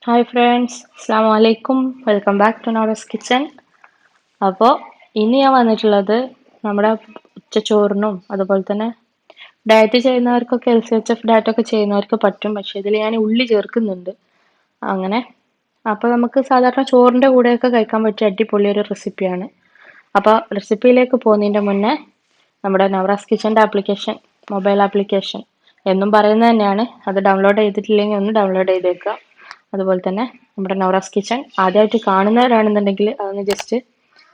Hi friends, അസ്സാം വലൈക്കും. Welcome back to Navaras kitchen. അപ്പോൾ ഇനി ഞാൻ വന്നിട്ടുള്ളത് നമ്മുടെ ഉച്ചച്ചോറിനും അതുപോലെ തന്നെ ഡയറ്റ് ചെയ്യുന്നവർക്കൊക്കെ LCHF ഡയറ്റൊക്കെ ചെയ്യുന്നവർക്ക് പറ്റും. പക്ഷേ ഇതിൽ ഞാൻ ഉള്ളി ചേർക്കുന്നുണ്ട്. അങ്ങനെ അപ്പോൾ നമുക്ക് സാധാരണ ചോറിൻ്റെ കൂടെയൊക്കെ കഴിക്കാൻ പറ്റിയ അടിപൊളി ഒരു റെസിപ്പിയാണ്. അപ്പോൾ റെസിപ്പിയിലേക്ക് പോകുന്നതിൻ്റെ മുന്നേ നമ്മുടെ നവറാസ് കിച്ചൻ്റെ ആപ്ലിക്കേഷൻ, മൊബൈൽ ആപ്ലിക്കേഷൻ എന്നും പറയുന്നത് തന്നെയാണ്. അത് ഡൗൺലോഡ് ചെയ്തിട്ടില്ലെങ്കിൽ ഒന്ന് ഡൗൺലോഡ് ചെയ്തേക്കുക. അതുപോലെ തന്നെ നമ്മുടെ നവറാസ് കിച്ചൺ ആദ്യമായിട്ട് കാണുന്നവരാണെന്നുണ്ടെങ്കിൽ അതൊന്ന് ജസ്റ്റ്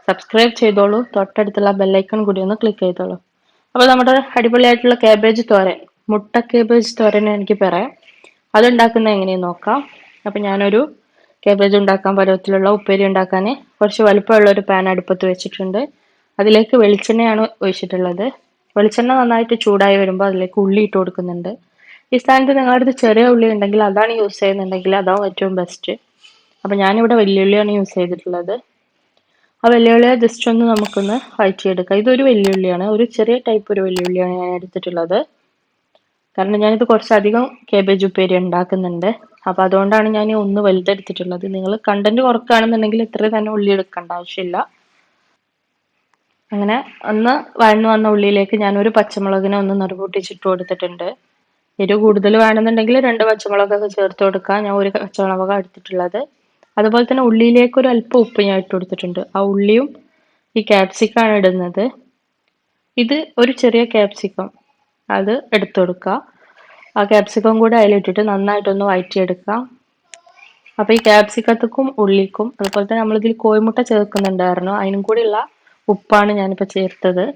സബ്സ്ക്രൈബ് ചെയ്തോളൂ. തൊട്ടടുത്തുള്ള ബെല്ലൈക്കൺ കൂടി ഒന്ന് ക്ലിക്ക് ചെയ്തോളൂ. അപ്പോൾ നമ്മുടെ അടിപൊളിയായിട്ടുള്ള കാബേജ് തോരൻ, മുട്ട കാബേജ് തോരൻ എനിക്ക് പറയാം. അതുണ്ടാക്കുന്നത് എങ്ങനെയെന്ന് നോക്കാം. അപ്പം ഞാനൊരു കാബേജ് ഉണ്ടാക്കാൻ പരുവത്തിലുള്ള ഉപ്പേരി ഉണ്ടാക്കാൻ കുറച്ച് വലുപ്പമുള്ള ഒരു പാൻ അടുപ്പത്ത് വെച്ചിട്ടുണ്ട്. അതിലേക്ക് വെളിച്ചെണ്ണയാണ് ഒഴിച്ചിട്ടുള്ളത്. വെളിച്ചെണ്ണ നന്നായിട്ട് ചൂടായി വരുമ്പോൾ അതിലേക്ക് ഉള്ളി ഇട്ട് കൊടുക്കുന്നുണ്ട്. ഈ സ്ഥാനത്ത് നിങ്ങളുടെ അടുത്ത് ചെറിയ ഉള്ളി ഉണ്ടെങ്കിൽ അതാണ് യൂസ് ചെയ്യുന്നുണ്ടെങ്കിൽ അതാവും ഏറ്റവും ബെസ്റ്റ്. അപ്പം ഞാനിവിടെ വെല്ലുള്ളിയാണ് യൂസ് ചെയ്തിട്ടുള്ളത്. ആ വെല്ലുള്ളിയെ ജസ്റ്റ് ഒന്ന് നമുക്കൊന്ന് വഴറ്റിയെടുക്കാം. ഇതൊരു വെല്ലുള്ളിയാണ്, ഒരു ചെറിയ ടൈപ്പ് ഒരു വെല്ലുള്ളിയാണ് ഞാൻ എടുത്തിട്ടുള്ളത്. കാരണം ഞാനിത് കുറച്ചധികം കേബേജ് ഉപ്പേരി ഉണ്ടാക്കുന്നുണ്ട്. അപ്പം അതുകൊണ്ടാണ് ഞാൻ ഒന്ന് വലുതെടുത്തിട്ടുള്ളത്. നിങ്ങൾ കണ്ടന്റ് കുറക്കുകയാണെന്നുണ്ടെങ്കിൽ ഇത്ര തന്നെ ഉള്ളി എടുക്കേണ്ട ആവശ്യമില്ല. അങ്ങനെ ഒന്ന് വഴന്നു വന്ന ഉള്ളിയിലേക്ക് ഞാൻ ഒരു പച്ചമുളകിനെ ഒന്ന് നടുപൊട്ടിച്ചിട്ട് കൊടുത്തിട്ടുണ്ട്. എരിവ് കൂടുതൽ വേണമെന്നുണ്ടെങ്കിൽ 2 പച്ചമുളകൊക്കെ ചേർത്ത് കൊടുക്കാം. ഞാൻ ഒരു പച്ചമുളകാണ് എടുത്തിട്ടുള്ളത്. അതുപോലെ തന്നെ ഉള്ളിയിലേക്ക് ഒരു അല്പം ഉപ്പ് ഞാൻ ഇട്ട് കൊടുത്തിട്ടുണ്ട്. ആ ഉള്ളിയും ഈ ക്യാപ്സിക്കാണ് ഇടുന്നത്. ഇത് ഒരു ചെറിയ ക്യാപ്സിക്കം, അത് എടുത്തു കൊടുക്കുക. ആ ക്യാപ്സിക്കം കൂടെ അതിലിട്ടിട്ട് നന്നായിട്ടൊന്ന് വഴറ്റിയെടുക്കാം. അപ്പോൾ ഈ ക്യാപ്സിക്കത്തുക്കും ഉള്ളിക്കും അതുപോലെ തന്നെ നമ്മളിതിൽ കോഴിമുട്ട ചേർക്കുന്നുണ്ടായിരുന്നു, അതിനും കൂടിയുള്ള ഉപ്പാണ് ഞാനിപ്പോൾ ചേർത്തത്.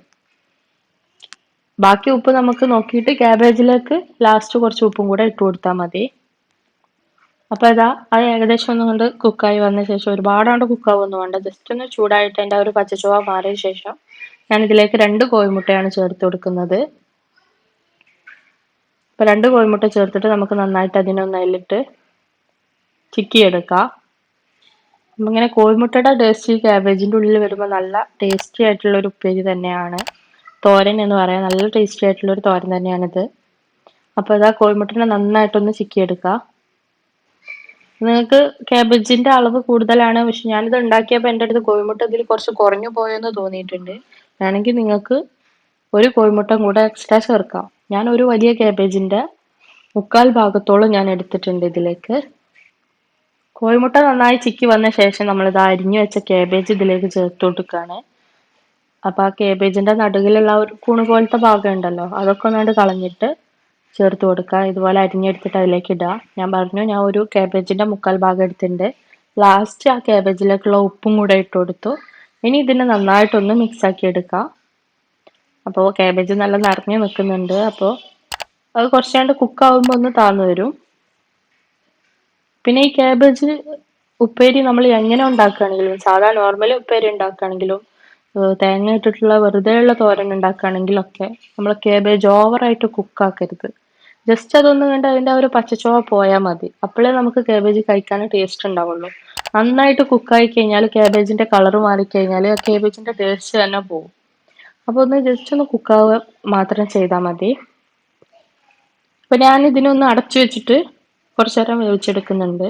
ബാക്കി ഉപ്പ് നമുക്ക് നോക്കിയിട്ട് ക്യാബേജിലേക്ക് ലാസ്റ്റ് കുറച്ച് ഉപ്പും കൂടെ ഇട്ട് കൊടുത്താൽ മതി. അപ്പോൾ ഇതാ അത് ഏകദേശം ഒന്നും കൊണ്ട് കുക്കായി വന്ന ശേഷം, ഒരുപാടാണ്ട് കുക്കാവൊന്നും വേണ്ട, ജസ്റ്റ് ഒന്ന് ചൂടായിട്ട് അതിൻ്റെ ആ ഒരു പച്ചച്ചുവ മാറിയ ശേഷം ഞാൻ ഇതിലേക്ക് 2 കോഴിമുട്ടയാണ് ചേർത്ത് കൊടുക്കുന്നത്. അപ്പോൾ 2 കോഴിമുട്ട ചേർത്തിട്ട് നമുക്ക് നന്നായിട്ട് അതിനൊന്ന് അതിലിട്ട് ചിക്കിയെടുക്കാം. ഇങ്ങനെ കോഴിമുട്ടയുടെ ടേസ്റ്റ് ക്യാബേജിൻ്റെ ഉള്ളിൽ വരുമ്പോൾ നല്ല ടേസ്റ്റി ആയിട്ടുള്ള ഒരു ഉപ്പേരി തന്നെയാണ്. തോരൻ എന്ന് പറയാം, നല്ല ടേസ്റ്റി ആയിട്ടുള്ള ഒരു തോരൻ തന്നെയാണിത്. അപ്പോൾ ഇതാ കോഴിമുട്ടനെ നന്നായിട്ടൊന്ന് ചിക്കിയെടുക്കുക. നിങ്ങൾക്ക് ക്യാബേജിന്റെ അളവ് കൂടുതലാണ്, പക്ഷെ ഞാനിത് ഉണ്ടാക്കിയപ്പോൾ എൻ്റെ അടുത്ത് കോഴിമുട്ട ഇതിൽ കുറച്ച് കുറഞ്ഞു പോയെന്ന് തോന്നിയിട്ടുണ്ട്. വേണമെങ്കിൽ നിങ്ങൾക്ക് ഒരു കോഴിമുട്ട കൂടെ എക്സ്ട്രാ ചേർക്കാം. ഞാൻ ഒരു വലിയ ക്യാബേജിന്റെ 1/4 ഭാഗത്തോളം ഞാൻ എടുത്തിട്ടുണ്ട് ഇതിലേക്ക്. കോഴിമുട്ട നന്നായി ചിക്കി വന്ന ശേഷം നമ്മളിത് അരിഞ്ഞു വെച്ച ക്യാബേജ് ഇതിലേക്ക് ചേർത്ത് കൊടുക്കുകയാണ്. അപ്പോൾ ആ ക്യാബേജിന്റെ നടുവിലുള്ള ഒരു കൂണ് പോലത്തെ ഭാഗം ഉണ്ടല്ലോ, അതൊക്കെ ഒന്നാണ്ട് കളഞ്ഞിട്ട് ചേർത്ത് കൊടുക്കുക. ഇതുപോലെ അരിഞ്ഞെടുത്തിട്ട് അതിലേക്ക് ഇടുക. ഞാൻ പറഞ്ഞു ഞാൻ ഒരു ക്യാബേജിന്റെ 1/4 ഭാഗം എടുത്തിട്ടുണ്ട്. ലാസ്റ്റ് ആ ക്യാബേജിലേക്കുള്ള ഉപ്പും കൂടെ ഇട്ട് കൊടുത്തു. ഇനി ഇതിനെ നന്നായിട്ടൊന്ന് മിക്സ് ആക്കി എടുക്കാം. അപ്പോൾ ക്യാബേജ് നല്ല നിറഞ്ഞു നിൽക്കുന്നുണ്ട്. അപ്പോൾ അത് കുറച്ചാണ്ട് കുക്കാവുമ്പോൾ ഒന്ന് താന്നു വരും. പിന്നെ ഈ ക്യാബേജ് ഉപ്പേരി നമ്മൾ എങ്ങനെ ഉണ്ടാക്കുകയാണെങ്കിലും, സാധാ നോർമൽ ഉപ്പേരി ഉണ്ടാക്കുകയാണെങ്കിലും, തേങ്ങ ഇട്ടിട്ടുള്ള വെറുതെയുള്ള തോരൻ ഉണ്ടാക്കുകയാണെങ്കിലൊക്കെ നമ്മൾ ക്യാബേജ് ഓവറായിട്ട് കുക്കാക്കരുത്. ജസ്റ്റ് അതൊന്ന് കണ്ട് അതിൻ്റെ ആ ഒരു പച്ചച്ചുവ പോയാൽ മതി. അപ്പോഴേ നമുക്ക് ക്യാബേജ് കഴിക്കാൻ ടേസ്റ്റ് ഉണ്ടാവുള്ളൂ. നന്നായിട്ട് കുക്കായി കഴിഞ്ഞാൽ ക്യാബേജിന്റെ കളർ മാറിക്കഴിഞ്ഞാൽ ആ ക്യാബേജിന്റെ ടേസ്റ്റ് തന്നെ പോകും. അപ്പോൾ ഒന്ന് ജസ്റ്റ് ഒന്ന് കുക്കാവുക മാത്രം ചെയ്താൽ മതി. അപ്പോൾ ഞാൻ ഇതിനൊന്ന് അടച്ചു വെച്ചിട്ട് കുറച്ച് നേരം വേവിച്ചെടുക്കുന്നുണ്ട്.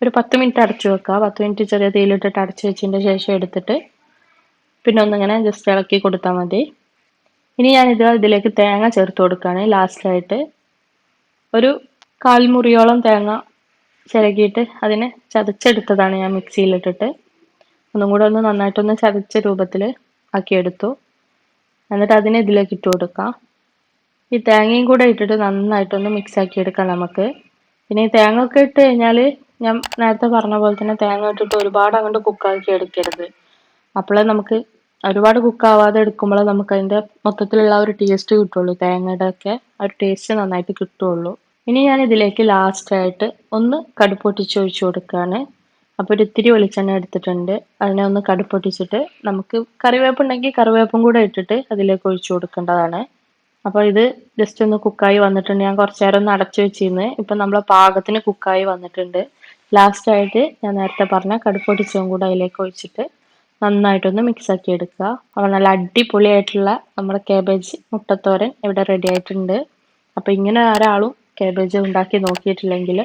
ഒരു 10 മിനിറ്റ് അടച്ചു വെക്കുക. 10 മിനിറ്റ് ചെറിയ തീയിലിട്ടിട്ട് അടച്ചു വെച്ചതിൻ്റെ ശേഷം എടുത്തിട്ട് പിന്നെ ഒന്നിങ്ങനെ ജസ്റ്റ് ഇളക്കി കൊടുത്താൽ മതി. ഇനി ഇതിലേക്ക് തേങ്ങ ചേർത്ത് കൊടുക്കുകയാണ്. ലാസ്റ്റായിട്ട് ഒരു 1/4 മുറിയോളം തേങ്ങ ചിരകിയിട്ട് അതിനെ ചതച്ചെടുത്തതാണ് ഞാൻ മിക്സിയിലിട്ടിട്ട്. ഒന്നും കൂടെ ഒന്ന് നന്നായിട്ടൊന്ന് ചതച്ച രൂപത്തിൽ ആക്കിയെടുത്തു. എന്നിട്ട് അതിനെ ഇതിലേക്ക് ഇട്ട് കൊടുക്കാം. ഈ തേങ്ങയും കൂടെ ഇട്ടിട്ട് നന്നായിട്ടൊന്ന് മിക്സ് ആക്കി എടുക്കാം നമുക്ക്. പിന്നെ ഈ തേങ്ങ ഒക്കെ ഇട്ട് കഴിഞ്ഞാൽ ഞാൻ നേരത്തെ പറഞ്ഞ പോലെ തന്നെ തേങ്ങ ഇട്ടിട്ട് ഒരുപാട് അങ്ങോട്ട് കുക്കാക്കി എടുക്കരുത്. അപ്പോഴേ നമുക്ക് ഒരുപാട് കുക്കാവാതെ എടുക്കുമ്പോഴേ നമുക്ക് അതിൻ്റെ മൊത്തത്തിലുള്ള ഒരു ടേസ്റ്റ് കിട്ടുള്ളൂ. തേങ്ങയുടെ ഒക്കെ ആ ഒരു ടേസ്റ്റ് നന്നായിട്ട് കിട്ടുള്ളൂ. ഇനി ഞാൻ ഇതിലേക്ക് ലാസ്റ്റായിട്ട് ഒന്ന് കടുക് പൊട്ടിച്ച് ഒഴിച്ചു കൊടുക്കുകയാണ്. അപ്പോൾ ഒരു ഇത്തിരി വെളിച്ചെണ്ണ എടുത്തിട്ടുണ്ട്. അതിനെ ഒന്ന് കടുക് പൊട്ടിച്ചിട്ട് നമുക്ക് കറിവേപ്പ് ഉണ്ടെങ്കിൽ കറിവേപ്പും കൂടെ ഇട്ടിട്ട് അതിലേക്ക് ഒഴിച്ചു കൊടുക്കേണ്ടതാണ്. അപ്പോൾ ഇത് ജസ്റ്റ് ഒന്ന് കുക്കായി വന്നിട്ടുണ്ട്. ഞാൻ കുറച്ച് നേരം ഒന്ന് അടച്ചു വെച്ചിരുന്നു. ഇപ്പം നമ്മളെ പാകത്തിന് കുക്കായി വന്നിട്ടുണ്ട്. ലാസ്റ്റായിട്ട് ഞാൻ നേരത്തെ പറഞ്ഞ കടുക് പൊട്ടിച്ചതും കൂടെ അതിലേക്ക് ഒഴിച്ചിട്ട് നന്നായിട്ടൊന്ന് മിക്സ് ആക്കി എടുക്കുക. അപ്പോൾ നല്ല അടിപൊളിയായിട്ടുള്ള നമ്മുടെ കാബേജ് മുട്ടത്തോരൻ ഇവിടെ റെഡി ആയിട്ടുണ്ട്. അപ്പോൾ ഇങ്ങനെ ഒരാളും കാബേജ് ഉണ്ടാക്കി നോക്കിയിട്ടില്ലെങ്കിൽ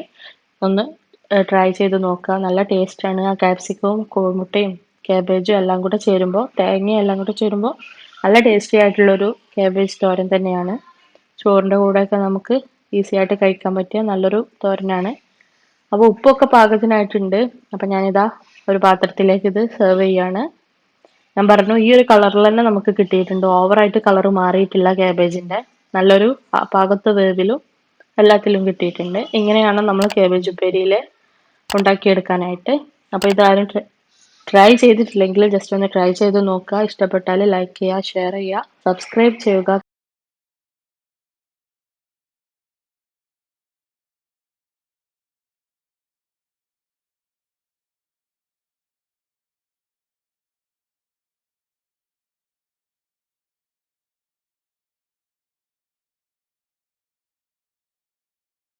ഒന്ന് ട്രൈ ചെയ്ത് നോക്കുക. നല്ല ടേസ്റ്റാണ്. ആ ക്യാപ്സിക്കവും കോഴിമുട്ടയും കാബേജും എല്ലാം കൂടെ ചേരുമ്പോൾ, തേങ്ങയും എല്ലാം കൂടെ ചേരുമ്പോൾ നല്ല ടേസ്റ്റി ആയിട്ടുള്ളൊരു കാബേജ് തോരൻ തന്നെയാണ്. ചോറിൻ്റെ കൂടെയൊക്കെ നമുക്ക് ഈസി ആയിട്ട് കഴിക്കാൻ പറ്റിയ നല്ലൊരു തോരനാണ്. അപ്പോൾ ഉപ്പൊക്കെ പാകത്തിനായിട്ടുണ്ട്. അപ്പം ഞാനിതാ ഒരു പാത്രത്തിലേക്ക് ഇത് സെർവ് ചെയ്യാണ്. ഞാൻ പറഞ്ഞു ഈ ഒരു കളറിൽ തന്നെ നമുക്ക് കിട്ടിയിട്ടുണ്ട്. ഓവറായിട്ട് കളർ മാറിയിട്ടില്ല ക്യാബേജിന്റെ. നല്ലൊരു പാകത്തെ വേവിലും എല്ലാത്തിലും കിട്ടിയിട്ടുണ്ട്. ഇങ്ങനെയാണ് നമ്മൾ ക്യാബേജ് ഉപ്പേരിയിൽ ഉണ്ടാക്കിയെടുക്കാനായിട്ട്. അപ്പോൾ ഇതാരും ട്രൈ ചെയ്തിട്ടില്ലെങ്കിൽ ജസ്റ്റ് ഒന്ന് ട്രൈ ചെയ്ത് നോക്കുക. ഇഷ്ടപ്പെട്ടാൽ ലൈക്ക് ചെയ്യുക, ഷെയർ ചെയ്യുക, സബ്സ്ക്രൈബ് ചെയ്യുക.